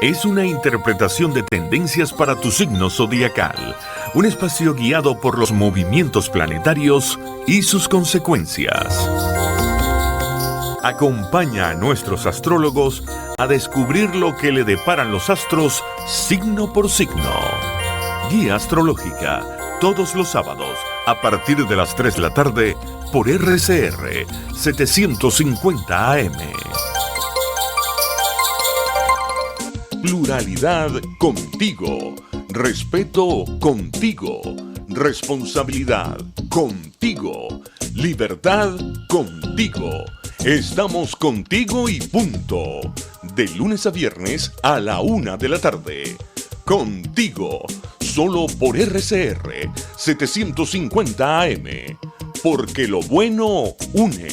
Es una interpretación de tendencias para tu signo zodiacal, un espacio guiado por los movimientos planetarios y sus consecuencias. Acompaña a nuestros astrólogos a descubrir lo que le deparan los astros signo por signo. Guía Astrológica, todos los sábados, a partir de las 3 de la tarde, por RCR 750 AM. Pluralidad contigo, respeto contigo, responsabilidad contigo, libertad contigo. Estamos contigo y punto. De lunes a viernes a la 1 de la tarde. Contigo, solo por RCR 750 AM. Porque lo bueno une.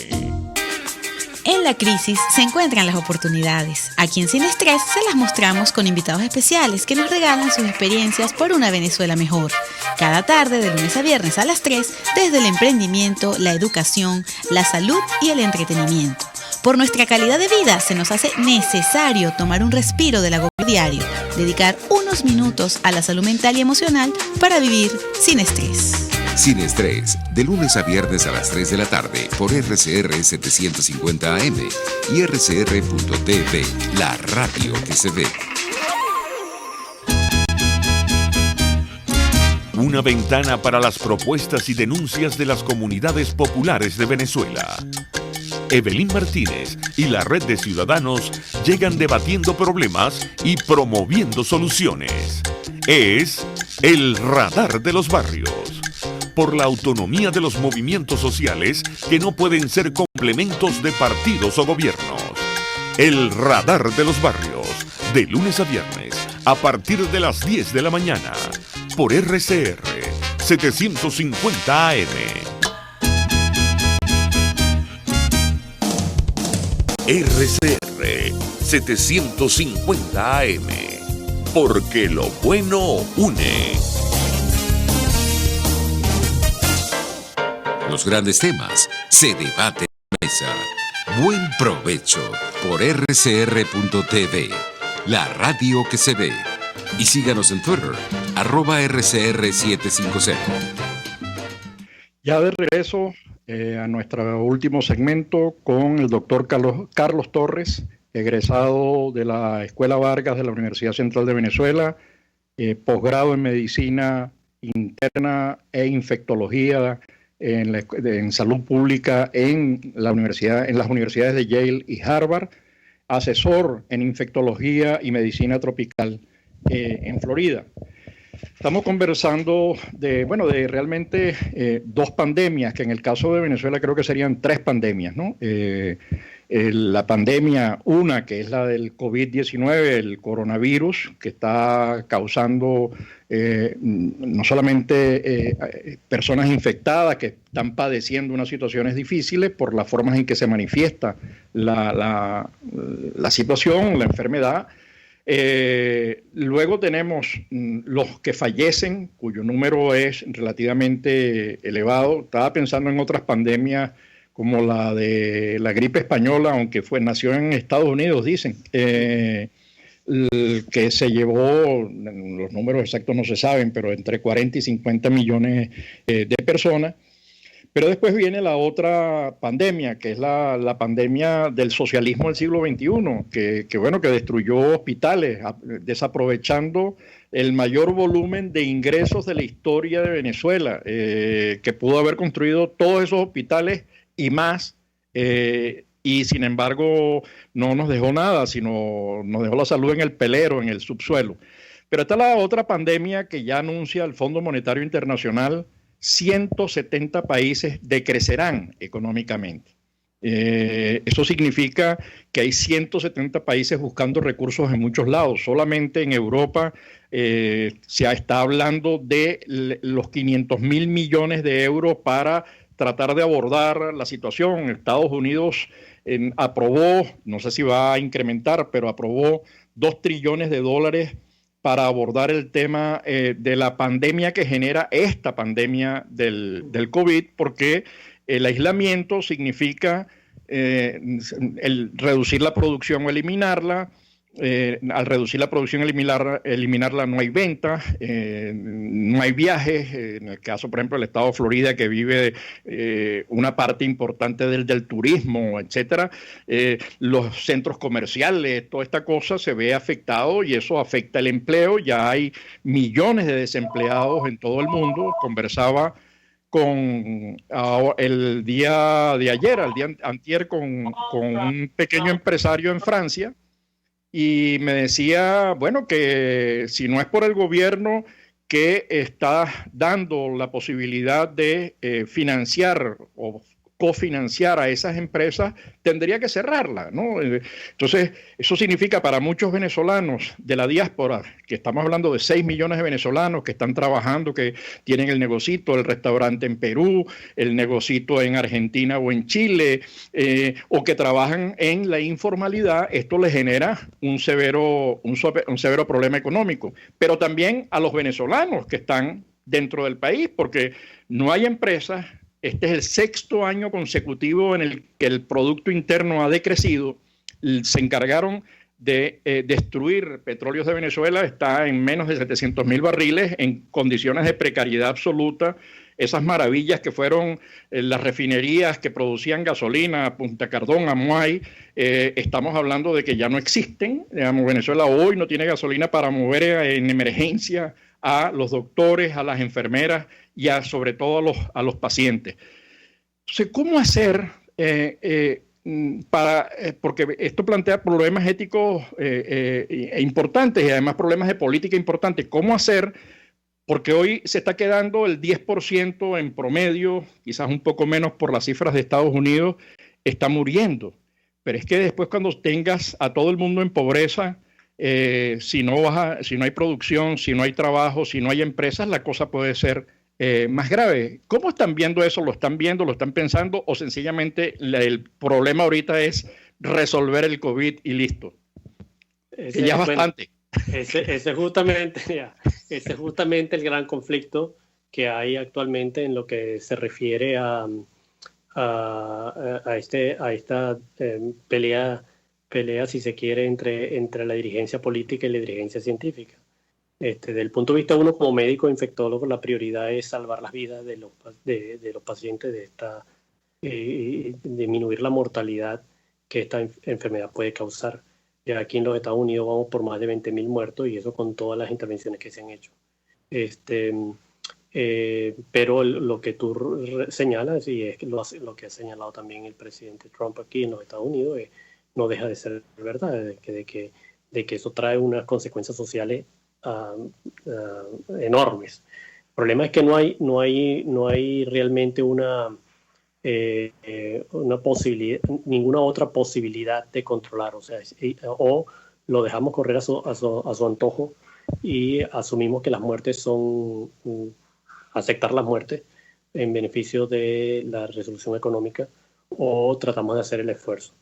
En la crisis se encuentran las oportunidades. Aquí en Sin Estrés se las mostramos con invitados especiales que nos regalan sus experiencias por una Venezuela mejor. Cada tarde, de lunes a viernes a las 3, desde el emprendimiento, la educación, la salud y el entretenimiento. Por nuestra calidad de vida se nos hace necesario tomar un respiro del agobio diario, dedicar unos minutos a la salud mental y emocional para vivir sin estrés. Sin Estrés, de lunes a viernes a las 3 de la tarde por RCR 750 AM y rcr.tv, la radio que se ve. Una ventana para las propuestas y denuncias de las comunidades populares de Venezuela. Evelyn Martínez y la Red de Ciudadanos llegan debatiendo problemas y promoviendo soluciones. Es el Radar de los Barrios. Por la autonomía de los movimientos sociales que no pueden ser complementos de partidos o gobiernos. El Radar de los Barrios, de lunes a viernes, a partir de las 10 de la mañana, por RCR 750 AM. RCR 750 AM, porque lo bueno une. Los grandes temas se debaten en la mesa. Buen provecho por rcr.tv, la radio que se ve. Y síganos en Twitter, @RCR750. Ya de regreso a nuestro último segmento con el doctor Carlos Torres, egresado de la Escuela Vargas de la Universidad Central de Venezuela, posgrado en Medicina Interna e Infectología en Salud Pública en las universidades de Yale y Harvard, asesor en Infectología y Medicina Tropical en Florida. Estamos conversando de realmente dos pandemias, que en el caso de Venezuela creo que serían tres pandemias, ¿no? La pandemia, una que es la del COVID-19, el coronavirus, que está causando no solamente personas infectadas que están padeciendo unas situaciones difíciles por las formas en que se manifiesta la situación, la enfermedad. Luego tenemos los que fallecen, cuyo número es relativamente elevado. Estaba pensando en otras pandemias como la de la gripe española, aunque nació en Estados Unidos, dicen, que se llevó, los números exactos no se saben, pero entre 40 y 50 millones de personas. Pero después viene la otra pandemia, que es la pandemia del socialismo del siglo XXI, que destruyó hospitales, desaprovechando el mayor volumen de ingresos de la historia de Venezuela, que pudo haber construido todos esos hospitales y más, y sin embargo no nos dejó nada, sino nos dejó la salud en el pelero, en el subsuelo. Pero está la otra pandemia que ya anuncia el Fondo Monetario Internacional. 170 países decrecerán económicamente. Eso significa que hay 170 países buscando recursos en muchos lados. Solamente en Europa se está hablando de los 500.000 millones de euros para tratar de abordar la situación. Estados Unidos aprobó, no sé si va a incrementar, pero aprobó $2 trillones para abordar el tema de la pandemia que genera esta pandemia del COVID, porque el aislamiento significa el reducir la producción o eliminarla, al reducir la producción, eliminarla, no hay venta, no hay viajes. En el caso, por ejemplo, del estado de Florida, que vive una parte importante del turismo, etcétera, los centros comerciales, toda esta cosa se ve afectado y eso afecta el empleo. Ya hay millones de desempleados en todo el mundo. Conversaba el día de ayer, el día antier, con un pequeño empresario en Francia, y me decía, bueno, que si no es por el gobierno que está dando la posibilidad de financiar o cofinanciar a esas empresas, tendría que cerrarla, ¿no? Entonces, eso significa para muchos venezolanos de la diáspora, que estamos hablando de 6 millones de venezolanos que están trabajando, que tienen el negocito, el restaurante en Perú, el negocito en Argentina o en Chile, o que trabajan en la informalidad, esto les genera un severo problema económico. Pero también a los venezolanos que están dentro del país, porque no hay empresas. Este es el 6º año consecutivo en el que el Producto Interno ha decrecido. Se encargaron de destruir Petróleos de Venezuela, está en menos de 700.000 barriles, en condiciones de precariedad absoluta. Esas maravillas que fueron las refinerías que producían gasolina, Punta Cardón, Amuay, estamos hablando de que ya no existen. Digamos, Venezuela hoy no tiene gasolina para mover en emergencia a los doctores, a las enfermeras y sobre todo a los pacientes. Entonces, ¿cómo hacer porque esto plantea problemas éticos importantes y además problemas de política importantes? ¿Cómo hacer? Porque hoy se está quedando el 10% en promedio, quizás un poco menos por las cifras de Estados Unidos, está muriendo. Pero es que después, cuando tengas a todo el mundo en pobreza, si no hay producción, si no hay trabajo, si no hay empresas, la cosa puede ser más grave. ¿Cómo están viendo eso? ¿Lo están viendo? ¿Lo están pensando? ¿O sencillamente el problema ahorita es resolver el COVID y listo? Que ya es bastante. Ese es justamente el gran conflicto que hay actualmente en lo que se refiere a esta pelea, si se quiere, entre la dirigencia política y la dirigencia científica. Desde el punto de vista de uno como médico infectólogo, la prioridad es salvar las vidas de los pacientes disminuir la mortalidad que esta enfermedad puede causar. Ya aquí en los Estados Unidos vamos por más de 20.000 muertos, y eso con todas las intervenciones que se han hecho. Pero lo que tú señalas, y es lo que ha señalado también el presidente Trump aquí en los Estados Unidos, no deja de ser verdad, de que eso trae unas consecuencias sociales enormes. El problema es que no hay realmente una posibilidad, ninguna otra posibilidad de controlar. O sea, o lo dejamos correr a su antojo y asumimos que las muertes son aceptar las muertes en beneficio de la resolución económica, o tratamos de hacer el esfuerzo.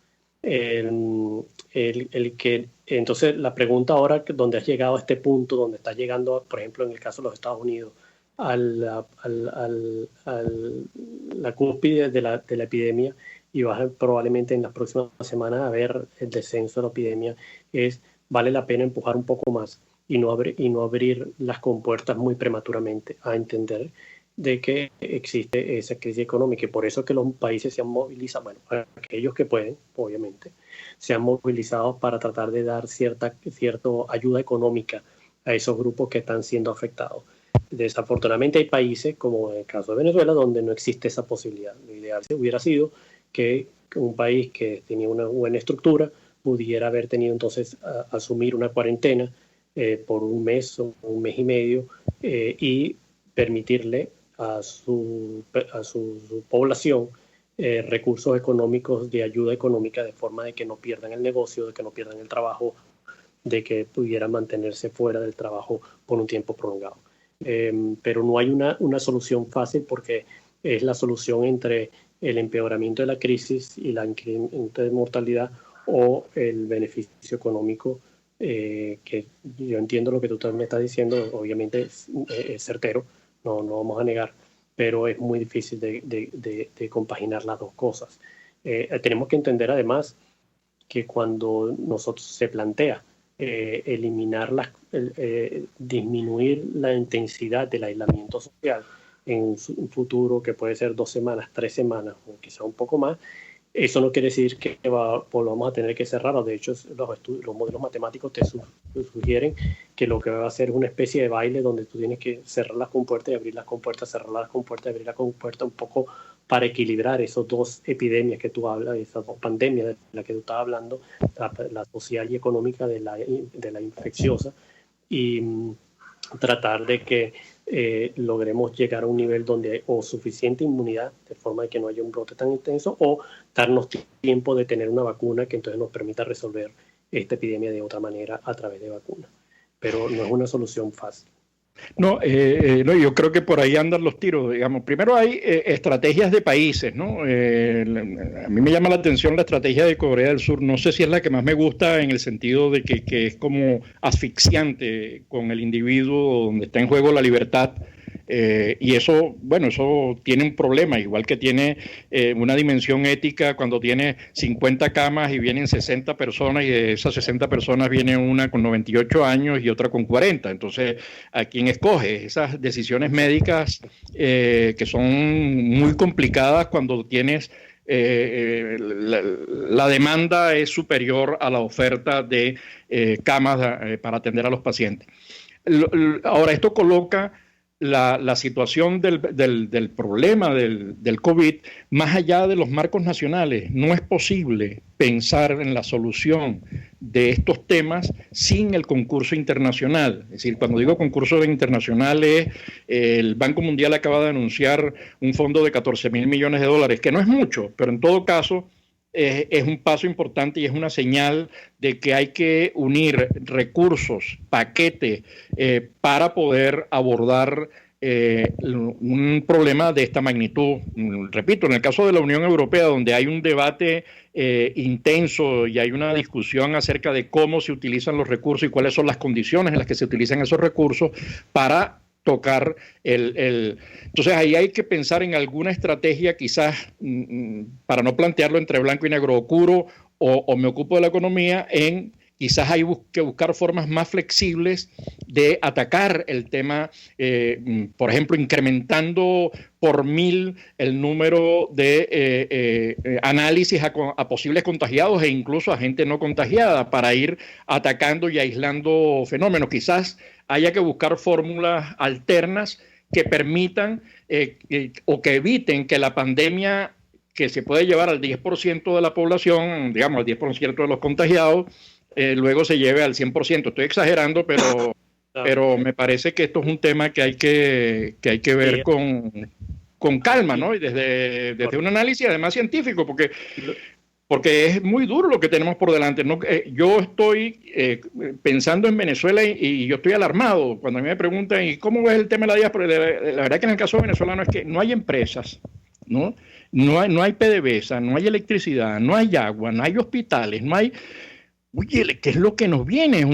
Entonces, la pregunta ahora, donde has llegado a este punto, donde estás llegando, por ejemplo, en el caso de los Estados Unidos, a la cúspide de la epidemia, y vas probablemente en las próximas semanas a ver el descenso de la epidemia, vale la pena empujar un poco más y no abrir las compuertas muy prematuramente, a entender de que existe esa crisis económica, y por eso que los países se han movilizado, bueno, aquellos que pueden, obviamente, se han movilizado para tratar de dar cierta ayuda económica a esos grupos que están siendo afectados. Desafortunadamente hay países, como en el caso de Venezuela, donde no existe esa posibilidad. Lo ideal hubiera sido que un país que tenía una buena estructura pudiera haber tenido entonces asumir una cuarentena por un mes o un mes y medio, y permitirle a su población recursos económicos, de ayuda económica, de forma de que no pierdan el negocio, de que no pierdan el trabajo, de que pudieran mantenerse fuera del trabajo por un tiempo prolongado. Pero no hay una solución fácil, porque es la solución entre el empeoramiento de la crisis y la incremento de mortalidad, o el beneficio económico, que yo entiendo lo que tú también me estás diciendo, obviamente es certero, no vamos a negar, pero es muy difícil de compaginar las dos cosas. Tenemos que entender además que cuando nosotros se plantea disminuir la intensidad del aislamiento social en un futuro que puede ser 2 semanas, 3 semanas o quizá un poco más, eso no quiere decir que volvamos a tener que cerrarlo. De hecho, los modelos matemáticos te sugieren que lo que va a ser una especie de baile donde tú tienes que cerrar las compuertas y abrir las compuertas, cerrar las compuertas y abrir las compuertas, un poco para equilibrar esas dos epidemias que tú hablas, esas dos pandemias de las que tú estás hablando, la social y económica de la infecciosa, y tratar de que logremos llegar a un nivel donde hay o suficiente inmunidad, de forma de que no haya un brote tan intenso, o darnos tiempo de tener una vacuna que entonces nos permita resolver esta epidemia de otra manera a través de vacunas. Pero no es una solución fácil. No, yo creo que por ahí andan los tiros, digamos. Primero hay estrategias de países, ¿no? A mí me llama la atención la estrategia de Corea del Sur. No sé si es la que más me gusta en el sentido de que es como asfixiante con el individuo, donde está en juego la libertad. Y eso, bueno, eso tiene un problema, igual que tiene una dimensión ética cuando tiene 50 camas y vienen 60 personas, y de esas 60 personas viene una con 98 años y otra con 40. Entonces, ¿a quién escoge? Esas decisiones médicas que son muy complicadas cuando tienes la demanda es superior a la oferta de camas para atender a los pacientes. Ahora, esto coloca la situación del problema del COVID más allá de los marcos nacionales. No es posible pensar en la solución de estos temas sin el concurso internacional. Es decir, cuando digo concurso internacional, el Banco Mundial acaba de anunciar un fondo de $14,000 millones, que no es mucho, pero en todo caso es un paso importante y es una señal de que hay que unir recursos, paquetes, para poder abordar un problema de esta magnitud. Repito, en el caso de la Unión Europea, donde hay un debate intenso y hay una discusión acerca de cómo se utilizan los recursos y cuáles son las condiciones en las que se utilizan esos recursos para tocar Entonces ahí hay que pensar en alguna estrategia, quizás para no plantearlo entre blanco y negro, oscuro o me ocupo de la economía, quizás hay que buscar formas más flexibles de atacar el tema, por ejemplo, incrementando por 1000 el número de análisis a posibles contagiados e incluso a gente no contagiada, para ir atacando y aislando fenómenos. Quizás haya que buscar fórmulas alternas que permitan o que eviten que la pandemia, que se puede llevar al 10% de la población, digamos al 10% de los contagiados, luego se lleve al 100%. Estoy exagerando, pero me parece que esto es un tema que hay que ver con calma, ¿no? Y desde un análisis además científico, porque es muy duro lo que tenemos por delante. Yo estoy pensando en Venezuela y yo estoy alarmado cuando a mí me preguntan ¿y cómo ves el tema de la diáspora? La verdad que en el caso venezolano es que no hay empresas, ¿no? No hay PDVSA, no hay electricidad, no hay agua, no hay hospitales, no hay... Oye, ¿qué es lo que nos viene?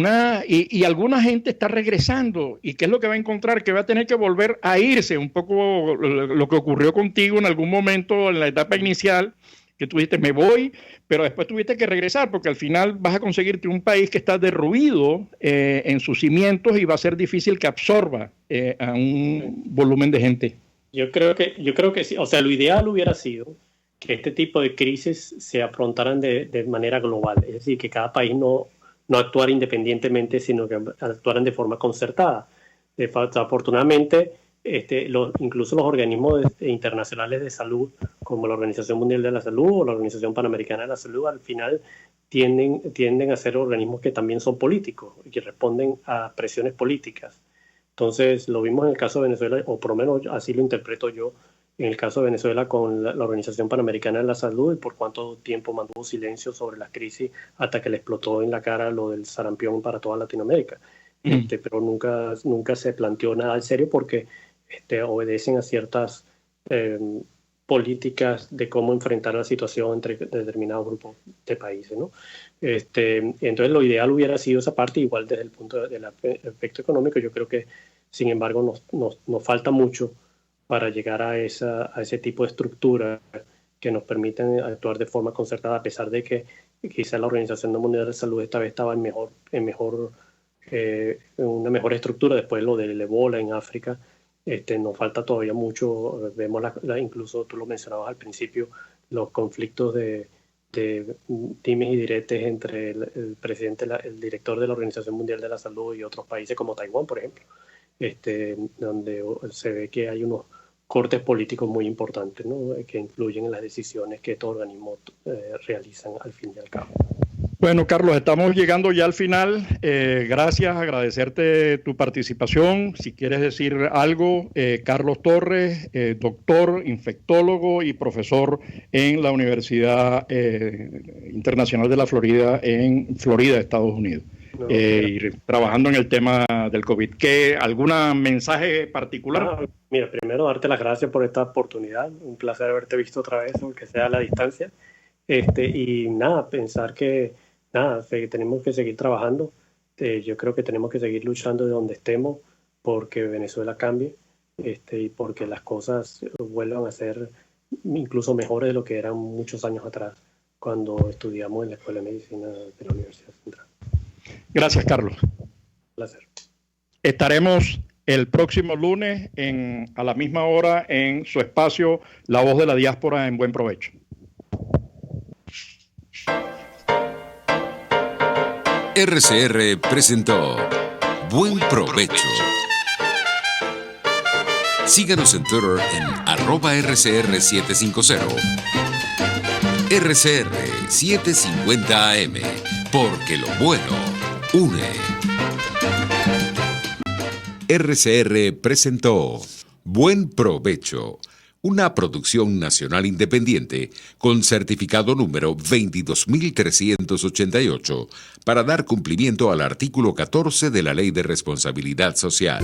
Y alguna gente está regresando. ¿Y qué es lo que va a encontrar? Que va a tener que volver a irse. Un poco lo que ocurrió contigo en algún momento en la etapa inicial, que tú dijiste, me voy, pero después tuviste que regresar, porque al final vas a conseguirte un país que está derruido en sus cimientos y va a ser difícil que absorba a un volumen de gente. Yo creo que sí. O sea, lo ideal hubiera sido que este tipo de crisis se afrontaran de manera global, es decir, que cada país no actuara independientemente, sino que actuaran de forma concertada. Afortunadamente, incluso los organismos internacionales de salud, como la Organización Mundial de la Salud o la Organización Panamericana de la Salud, al final tienden a ser organismos que también son políticos y que responden a presiones políticas. Entonces, lo vimos en el caso de Venezuela, o por lo menos así lo interpreto yo, en el caso de Venezuela con la Organización Panamericana de la Salud, y por cuánto tiempo mantuvo silencio sobre las crisis hasta que le explotó en la cara lo del sarampión para toda Latinoamérica. Pero nunca se planteó nada en serio porque obedecen a ciertas políticas de cómo enfrentar la situación entre determinados grupos de países, ¿no? Entonces lo ideal hubiera sido esa parte, igual desde el punto del efecto económico. Yo creo que, sin embargo, nos falta mucho para llegar a ese tipo de estructura que nos permiten actuar de forma concertada, a pesar de que quizá la Organización Mundial de la Salud esta vez estaba en una mejor estructura después de lo del ébola en África. Nos falta todavía mucho. Vemos incluso tú lo mencionabas al principio, los conflictos de dimes y diretes entre el presidente, el director de la Organización Mundial de la Salud y otros países como Taiwán, por ejemplo, donde se ve que hay unos cortes políticos muy importantes, ¿no?, que influyen en las decisiones que estos organismos realizan al fin y al cabo. Bueno, Carlos, estamos llegando ya al final. Gracias, agradecerte tu participación. Si quieres decir algo, Carlos Torres, doctor, infectólogo y profesor en la Universidad Internacional de la Florida, en Florida, Estados Unidos. Y trabajando en el tema del COVID. ¿Algún mensaje particular? Mira, primero darte las gracias por esta oportunidad. Un placer haberte visto otra vez, aunque sea a la distancia. Y nada, pensar que tenemos que seguir trabajando. Yo creo que tenemos que seguir luchando de donde estemos porque Venezuela cambie y porque las cosas vuelvan a ser incluso mejores de lo que eran muchos años atrás cuando estudiamos en la Escuela de Medicina de la Universidad Central. Gracias, Carlos. Un placer. Estaremos el próximo lunes a la misma hora en su espacio La Voz de la Diáspora en Buen Provecho. RCR presentó Buen Provecho. Síganos en Twitter en @RCR750. RCR 750 AM, porque lo bueno une. RCR presentó Buen Provecho, una producción nacional independiente con certificado número 22.388 para dar cumplimiento al artículo 14 de la Ley de Responsabilidad Social.